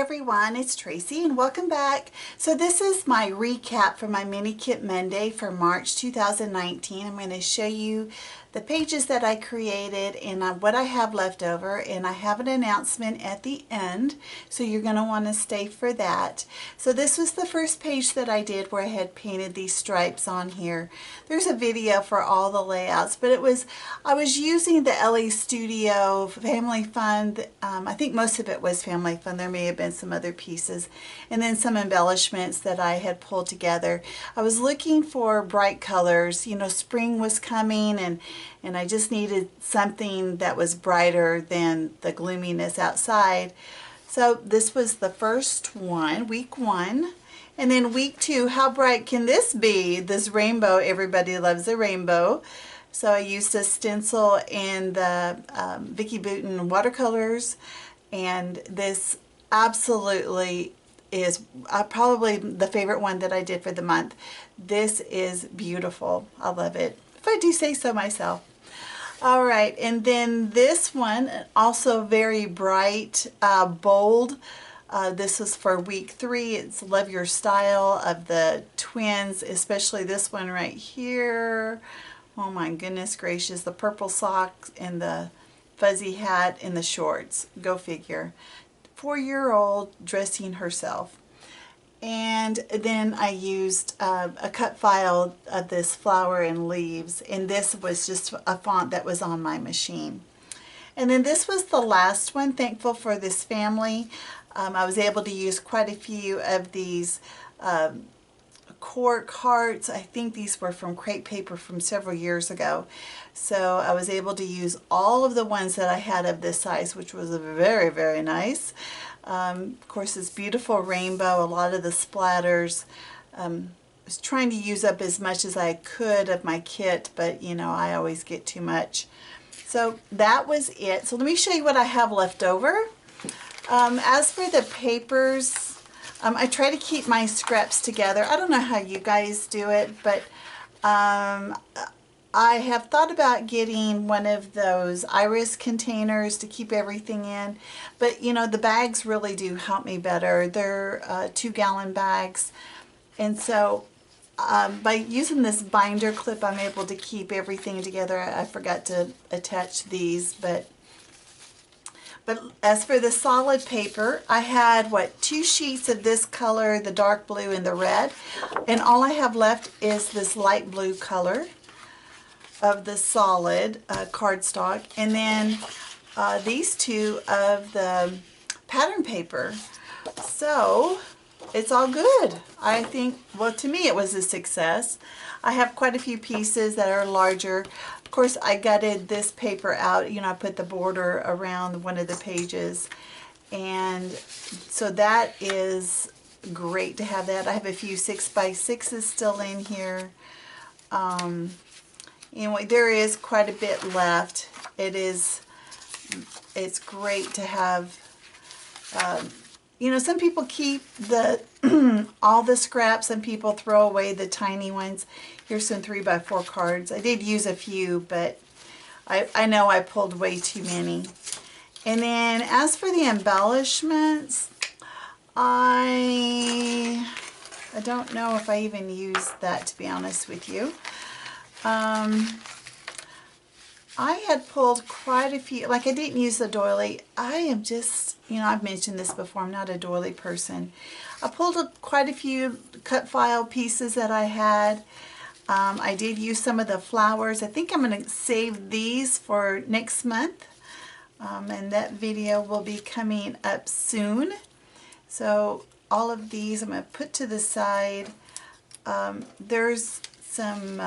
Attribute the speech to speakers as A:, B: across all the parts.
A: everyone, it's Tracy and welcome back. So this is my recap for my mini kit Monday for March 2019. I'm going to show you the pages that I created and what I have left over, and I have an announcement at the end, so you're going to want to stay for that. So this was the first page that I did where I had painted these stripes on here. There's a video for all the layouts, but I was using the LA Studio Family Fun. I think most of it was Family Fun. There may have been some other pieces, and then some embellishments that I had pulled together. I was looking for bright colors. You know, spring was coming, and I just needed something that was brighter than the gloominess outside. So this was the first one, week 1. And then week 2, how bright can this be? This rainbow, everybody loves a rainbow. So I used a stencil and the Becky watercolors, and this absolutely is probably the favorite one that I did for the month. This is beautiful. I love it, if I do say so myself. All right, and then this one, also very bright, bold. This is for week 3. It's Love Your Style of the twins, especially this one right here. Oh my goodness gracious, the purple socks and the fuzzy hat and the shorts. Go figure. 4-year-old dressing herself. And then I used a cut file of this flower and leaves, and this was just a font that was on my machine. And then this was the last one, Thankful for This Family. I was able to use quite a few of these cork hearts. I think these were from crepe paper from several years ago. So I was able to use all of the ones that I had of this size, which was very, very nice. Of course, this beautiful rainbow, a lot of the splatters. I was trying to use up as much as I could of my kit, but you know, I always get too much. So that was it. So let me show you what I have left over. As for the papers, I try to keep my scraps together. I don't know how you guys do it, but I have thought about getting one of those iris containers to keep everything in, but you know, the bags really do help me better. They're 2-gallon bags, and so by using this binder clip, I'm able to keep everything together. I forgot to attach these, but as for the solid paper, I had, 2 sheets of this color, the dark blue and the red, and all I have left is this light blue color of the solid cardstock, and then these 2 of the pattern paper. So it's all good. I think, well, to me it was a success. I have quite a few pieces that are larger. Of course, I gutted this paper out. You know, I put the border around one of the pages, and so that is great to have that. I have a few 6x6s still in here. Anyway, there is quite a bit left. It's great to have, you know, some people keep all the scraps, some people throw away the tiny ones. Here's some 3x4 cards. I did use a few, but I know I pulled way too many. And then as for the embellishments, I don't know if I even used that, to be honest with you. I had pulled quite a few, like I didn't use the doily. I am just, you know, I've mentioned this before, I'm not a doily person. I pulled quite a few cut file pieces that I had. I did use some of the flowers. I think I'm going to save these for next month, and that video will be coming up soon. So all of these I'm going to put to the side. There's some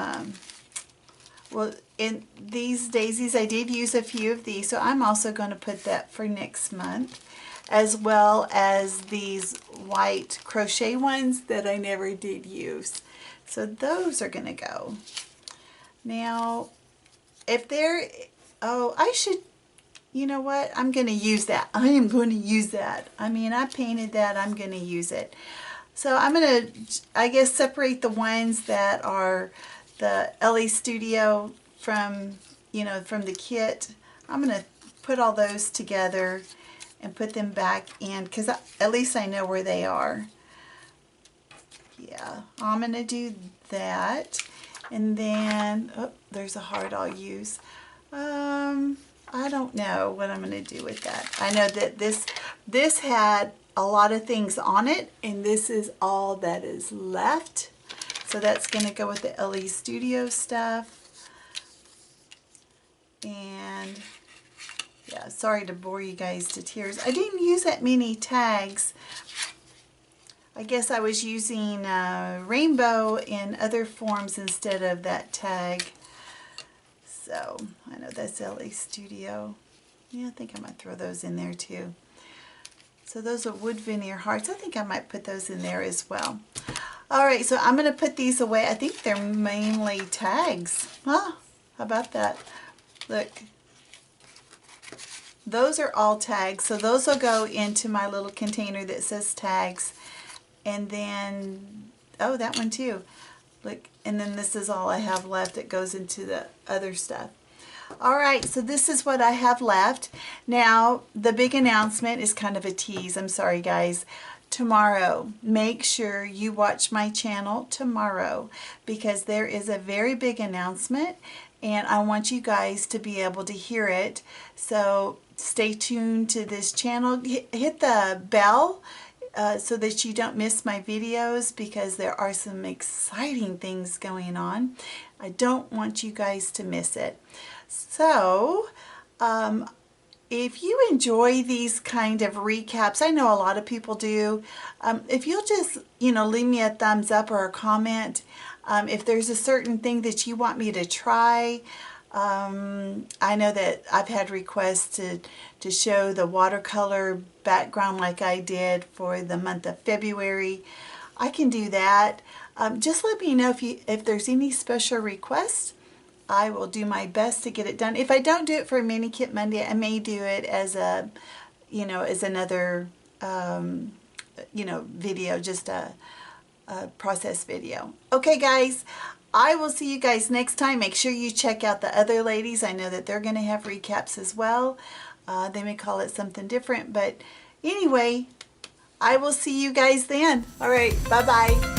A: well, in these daisies, I did use a few of these, so I'm also going to put that for next month, as well as these white crochet ones that I never did use. So those are going to go. Now, if they're, oh, I should, you know what, I'm going to use that. I am going to use that. I mean, I painted that, I'm going to use it. So I'm going to, I guess, separate the ones that are the LA Studio from, you know, from the kit. I'm going to put all those together and put them back in, because at least I know where they are. Yeah, I'm going to do that. And then, oh, there's a heart I'll use. I don't know what I'm going to do with that. I know that this had a lot of things on it, and this is all that is left. So that's going to go with the LE Studio stuff. And yeah, sorry to bore you guys to tears. I didn't use that many tags. I guess I was using rainbow in other forms instead of that tag. So I know that's LA Studio. Yeah, I think I might throw those in there too. So those are wood veneer hearts. I think I might put those in there as well. All right, so I'm going to put these away. I think they're mainly tags. Huh? How about that? Look. Those are all tags. So those will go into my little container that says tags. And then, oh, that one too. Look, and then this is all I have left that goes into the other stuff. All right, so this is what I have left. Now, the big announcement is kind of a tease. I'm sorry, guys. Tomorrow, make sure you watch my channel tomorrow, because there is a very big announcement, and I want you guys to be able to hear it. So stay tuned to this channel. Hit the bell so that you don't miss my videos, because there are some exciting things going on. I don't want you guys to miss it. So if you enjoy these kind of recaps, I know a lot of people do, if you'll just, leave me a thumbs up or a comment. If there's a certain thing that you want me to try, I know that I've had requests to show the watercolor background like I did for the month of February. I can do that. Just let me know if there's any special requests. I will do my best to get it done. If I don't do it for Mini Kit Monday, I may do it as a, as another, video, just a process video. Okay, guys. I will see you guys next time. Make sure you check out the other ladies. I know that they're going to have recaps as well. They may call it something different, but anyway, I will see you guys then. All right, bye-bye.